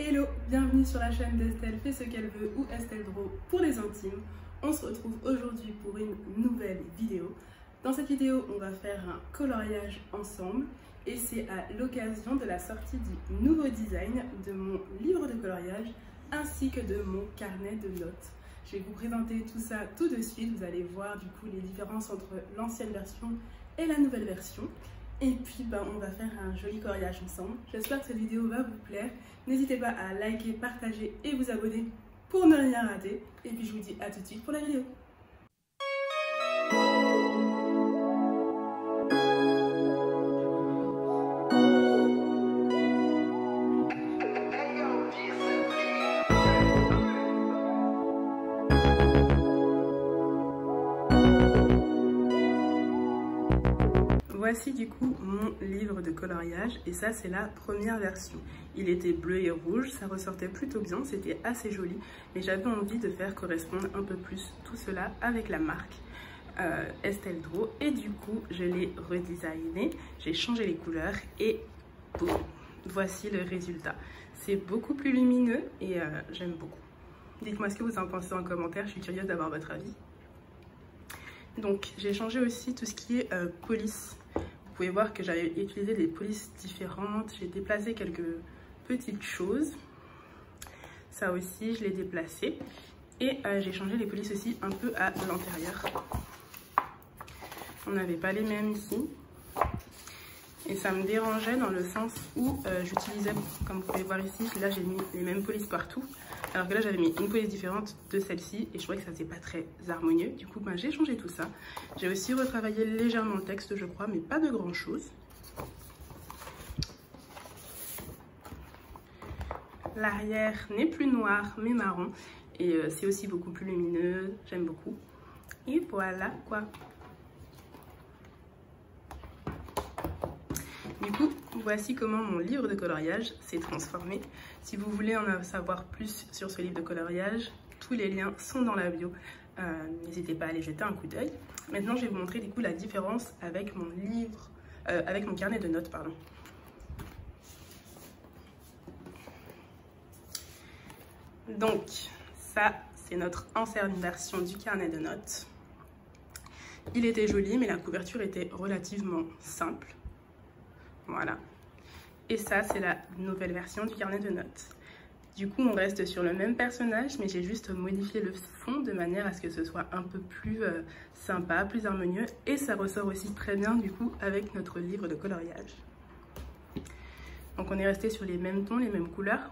Hello, bienvenue sur la chaîne d'Estelle fait ce qu'elle veut ou Estelle Draw pour les intimes. On se retrouve aujourd'hui pour une nouvelle vidéo. Dans cette vidéo, on va faire un coloriage ensemble et c'est à l'occasion de la sortie du nouveau design de mon livre de coloriage ainsi que de mon carnet de notes. Je vais vous présenter tout ça tout de suite. Vous allez voir du coup les différences entre l'ancienne version et la nouvelle version. Et puis on va faire un joli coloriage ensemble. J'espère que cette vidéo va vous plaire. N'hésitez pas à liker, partager et vous abonner pour ne rien rater. Et puis je vous dis à tout de suite pour la vidéo. Voici du coup mon livre de coloriage et ça c'est la première version. Il était bleu et rouge, ça ressortait plutôt bien, c'était assez joli, mais j'avais envie de faire correspondre un peu plus tout cela avec la marque Estelle Draw et du coup je l'ai redesigné, j'ai changé les couleurs et boum, voici le résultat. C'est beaucoup plus lumineux et j'aime beaucoup. Dites-moi ce que vous en pensez en commentaire, je suis curieuse d'avoir votre avis. Donc j'ai changé aussi tout ce qui est police. Vous pouvez voir que j'avais utilisé des polices différentes. J'ai déplacé quelques petites choses. Ça aussi, je l'ai déplacé. Et j'ai changé les polices aussi un peu à l'intérieur. On n'avait pas les mêmes ici. Et ça me dérangeait dans le sens où j'utilisais, comme vous pouvez voir ici, là j'ai mis les mêmes polices partout. Alors que là j'avais mis une police différente de celle-ci et je trouvais que ça faisait pas très harmonieux. Du coup j'ai changé tout ça. J'ai aussi retravaillé légèrement le texte je crois, mais pas de grand chose. L'arrière n'est plus noir mais marron et c'est aussi beaucoup plus lumineux, j'aime beaucoup. Et voilà quoi. Du coup, voici comment mon livre de coloriage s'est transformé. Si vous voulez en savoir plus sur ce livre de coloriage, tous les liens sont dans la bio. N'hésitez pas à aller jeter un coup d'œil. Maintenant, je vais vous montrer du coup la différence avec mon livre, avec mon carnet de notes, pardon. Donc, ça, c'est notre ancienne version du carnet de notes. Il était joli, mais la couverture était relativement simple. Voilà. Et ça, c'est la nouvelle version du carnet de notes. Du coup, on reste sur le même personnage, mais j'ai juste modifié le fond de manière à ce que ce soit un peu plus sympa, plus harmonieux. Et ça ressort aussi très bien, du coup, avec notre livre de coloriage. Donc, on est resté sur les mêmes tons, les mêmes couleurs.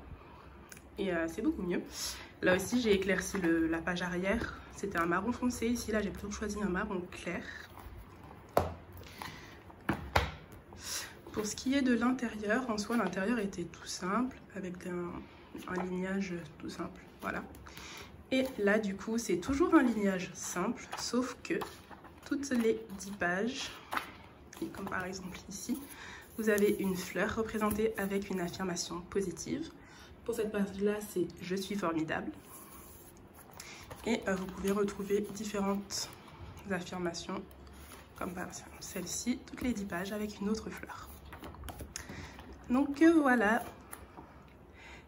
Et c'est beaucoup mieux. Là aussi, j'ai éclairci la page arrière. C'était un marron foncé. Ici, là, j'ai plutôt choisi un marron clair. Pour ce qui est de l'intérieur, en soi, l'intérieur était tout simple, avec un lignage tout simple, voilà. Et là, du coup, c'est toujours un lignage simple, sauf que toutes les 10 pages, comme par exemple ici, vous avez une fleur représentée avec une affirmation positive. Pour cette page-là, c'est « Je suis formidable ». Et vous pouvez retrouver différentes affirmations, comme par exemple celle-ci, toutes les 10 pages avec une autre fleur. Donc voilà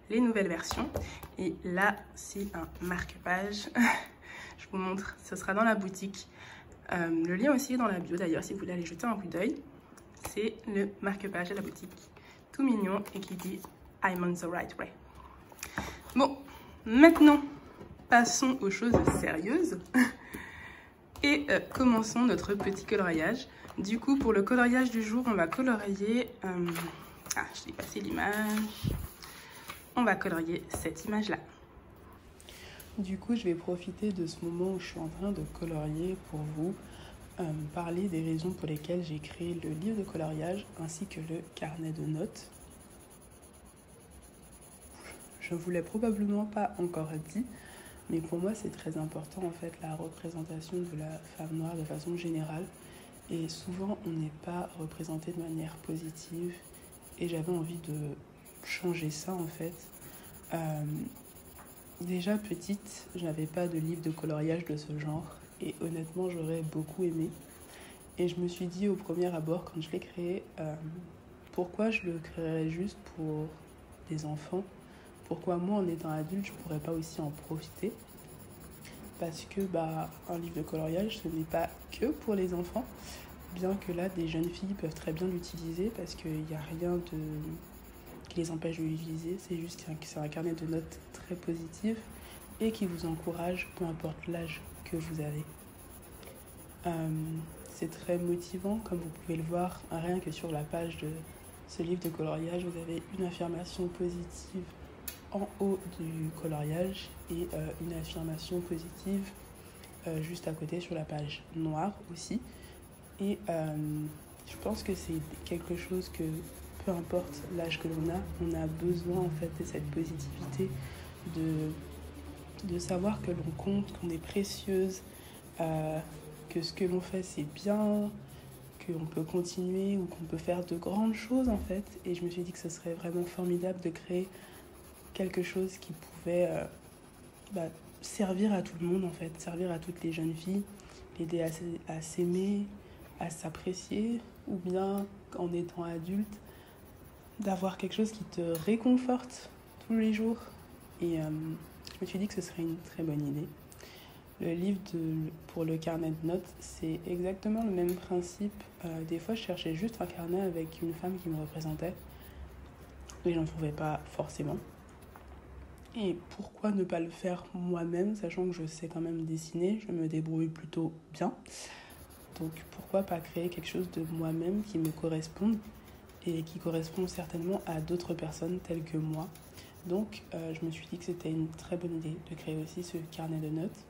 les nouvelles versions. Et là, c'est un marque-page. Je vous montre, ce sera dans la boutique. Le lien aussi est dans la bio d'ailleurs, si vous voulez aller jeter un coup d'œil. C'est le marque-page de la boutique. Tout mignon et qui dit « I'm on the right way ». Bon, maintenant, passons aux choses sérieuses. Et commençons notre petit coloriage. Du coup, pour le coloriage du jour, on va colorier... je l'ai passé l'image. On va colorier cette image-là. Du coup, je vais profiter de ce moment où je suis en train de colorier pour vous parler des raisons pour lesquelles j'ai créé le livre de coloriage ainsi que le carnet de notes. Je ne vous l'ai probablement pas encore dit, mais pour moi, c'est très important en fait la représentation de la femme noire de façon générale. Et souvent, on n'est pas représenté de manière positive. Et j'avais envie de changer ça en fait. Déjà petite, je n'avais pas de livre de coloriage de ce genre. Et honnêtement, j'aurais beaucoup aimé. Et je me suis dit au premier abord, quand je l'ai créé, pourquoi je le créerais juste pour des enfants, pourquoi moi, en étant adulte, je pourrais pas aussi en profiter. Parce que un livre de coloriage, ce n'est pas que pour les enfants, bien que là, des jeunes filles peuvent très bien l'utiliser parce qu'il n'y a rien qui les empêche de l'utiliser. C'est juste que c'est un carnet de notes très positif et qui vous encourage, peu importe l'âge que vous avez. C'est très motivant, comme vous pouvez le voir, rien que sur la page de ce livre de coloriage, vous avez une affirmation positive en haut du coloriage et une affirmation positive juste à côté sur la page noire aussi. Et je pense que c'est quelque chose que, peu importe l'âge que l'on a besoin en fait de cette positivité, de savoir que l'on compte, qu'on est précieuse, que ce que l'on fait c'est bien, qu'on peut continuer ou qu'on peut faire de grandes choses en fait. Et je me suis dit que ce serait vraiment formidable de créer quelque chose qui pouvait servir à tout le monde en fait, servir à toutes les jeunes filles, l'aider à s'aimer, à s'apprécier, ou bien en étant adulte, d'avoir quelque chose qui te réconforte tous les jours. Et je me suis dit que ce serait une très bonne idée. Le livre pour le carnet de notes, c'est exactement le même principe. Des fois, je cherchais juste un carnet avec une femme qui me représentait, mais j'en trouvais pas forcément. Et pourquoi ne pas le faire moi-même, sachant que je sais quand même dessiner, je me débrouille plutôt bien. Donc pourquoi pas créer quelque chose de moi-même qui me corresponde et qui correspond certainement à d'autres personnes telles que moi. Donc je me suis dit que c'était une très bonne idée de créer aussi ce carnet de notes.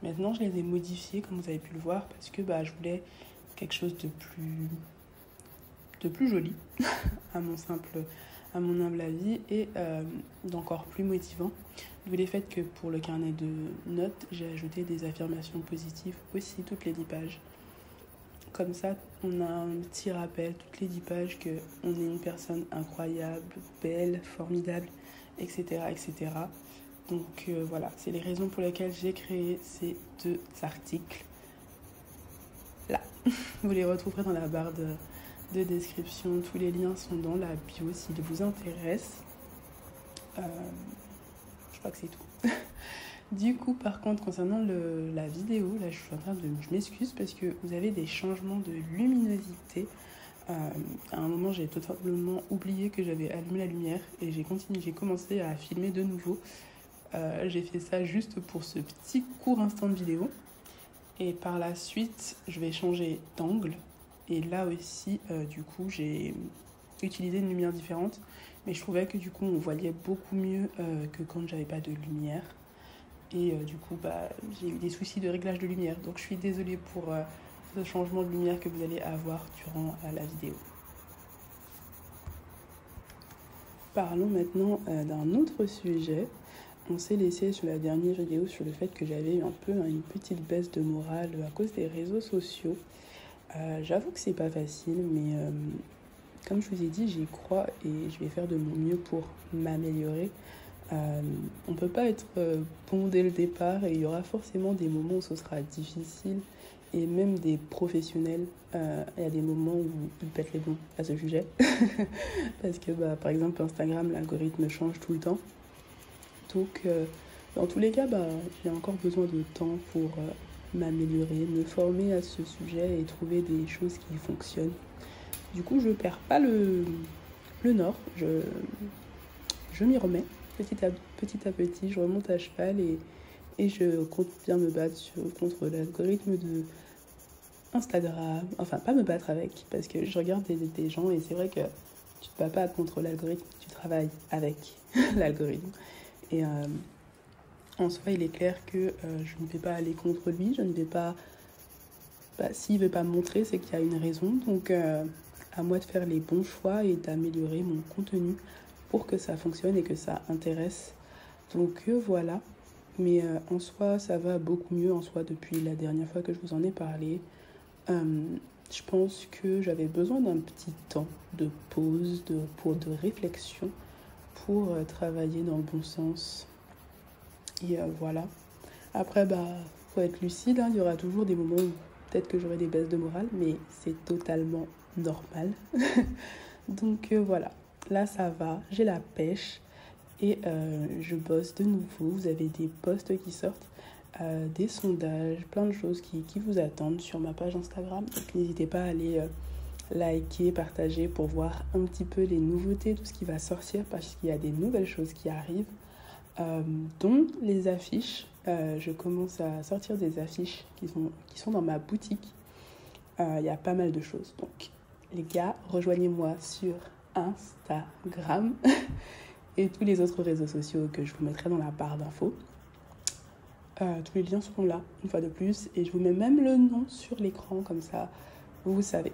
Maintenant, je les ai modifiés, comme vous avez pu le voir, parce que je voulais quelque chose de plus joli, à mon humble avis, et d'encore plus motivant. D'où les fait que pour le carnet de notes, j'ai ajouté des affirmations positives aussi, toutes les 10 pages. Comme ça, on a un petit rappel, toutes les 10 pages, qu'on est une personne incroyable, belle, formidable, etc. etc. Donc voilà, c'est les raisons pour lesquelles j'ai créé ces 2 articles là. Vous les retrouverez dans la barre de description. Tous les liens sont dans la bio s'ils vous intéressent. Je crois que c'est tout. Du coup, par contre, concernant la vidéo, là je m'excuse parce que vous avez des changements de luminosité. À un moment, j'ai totalement oublié que j'avais allumé la lumière et j'ai commencé à filmer de nouveau. J'ai fait ça juste pour ce petit court instant de vidéo. Et par la suite, je vais changer d'angle. Et là aussi, du coup, j'ai utilisé une lumière différente. Mais je trouvais que du coup, on voyait beaucoup mieux que quand j'avais pas de lumière. Et du coup, j'ai eu des soucis de réglage de lumière. Donc je suis désolée pour ce changement de lumière que vous allez avoir durant la vidéo. Parlons maintenant d'un autre sujet. On s'est laissé sur la dernière vidéo sur le fait que j'avais eu un peu une petite baisse de morale à cause des réseaux sociaux. J'avoue que c'est pas facile, mais comme je vous ai dit, j'y crois et je vais faire de mon mieux pour m'améliorer. On peut pas être bon dès le départ et il y aura forcément des moments où ce sera difficile et même des professionnels, il y a des moments où ils pètent les plombs à ce sujet parce que par exemple Instagram, l'algorithme change tout le temps. Donc dans tous les cas, j'ai encore besoin de temps pour m'améliorer, me former à ce sujet et trouver des choses qui fonctionnent. Du coup, je perds pas le nord, je m'y remets petit à petit, je remonte à cheval et je compte bien me battre contre l'algorithme de Instagram. Enfin, pas me battre avec, parce que je regarde des gens et c'est vrai que tu te bats pas contre l'algorithme, tu travailles avec l'algorithme. Et en soi, il est clair que je ne vais pas aller contre lui, je ne vais pas... s'il ne veut pas me montrer, c'est qu'il y a une raison. Donc, à moi de faire les bons choix et d'améliorer mon contenu pour que ça fonctionne et que ça intéresse. Donc voilà, mais en soi, ça va beaucoup mieux en soi depuis la dernière fois que je vous en ai parlé. Je pense que j'avais besoin d'un petit temps de pause, de réflexion pour travailler dans le bon sens. Et voilà. Après, faut être lucide, hein, il y aura toujours des moments où peut-être que j'aurai des baisses de morale, mais c'est totalement normal. Donc voilà. Là, ça va, j'ai la pêche Et je bosse de nouveau. Vous avez des posts qui sortent, des sondages, plein de choses qui vous attendent sur ma page Instagram. Donc n'hésitez pas à aller liker, partager pour voir un petit peu les nouveautés, tout ce qui va sortir, parce qu'il y a des nouvelles choses qui arrivent, dont les affiches. Je commence à sortir des affiches qui sont dans ma boutique. Il y a pas mal de choses. Donc les gars, rejoignez-moi sur Instagram et tous les autres réseaux sociaux que je vous mettrai dans la barre d'infos. Tous les liens seront là, une fois de plus, et je vous mets même le nom sur l'écran, comme ça, vous savez.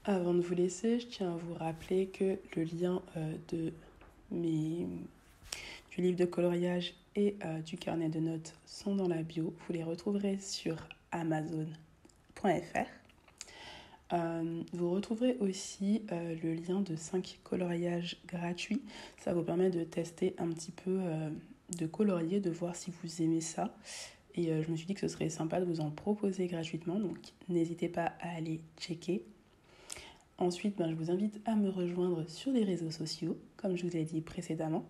Avant de vous laisser, je tiens à vous rappeler que le lien du livre de coloriage et du carnet de notes sont dans la bio. Vous les retrouverez sur amazon.fr. Vous retrouverez aussi le lien de 5 coloriages gratuits. Ça vous permet de tester un petit peu de colorier, de voir si vous aimez ça. Et je me suis dit que ce serait sympa de vous en proposer gratuitement, donc n'hésitez pas à aller checker. Ensuite, je vous invite à me rejoindre sur les réseaux sociaux, comme je vous ai dit précédemment.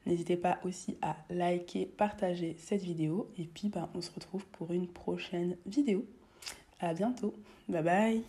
N'hésitez pas aussi à liker, partager cette vidéo. Et puis, on se retrouve pour une prochaine vidéo. À bientôt. Bye bye.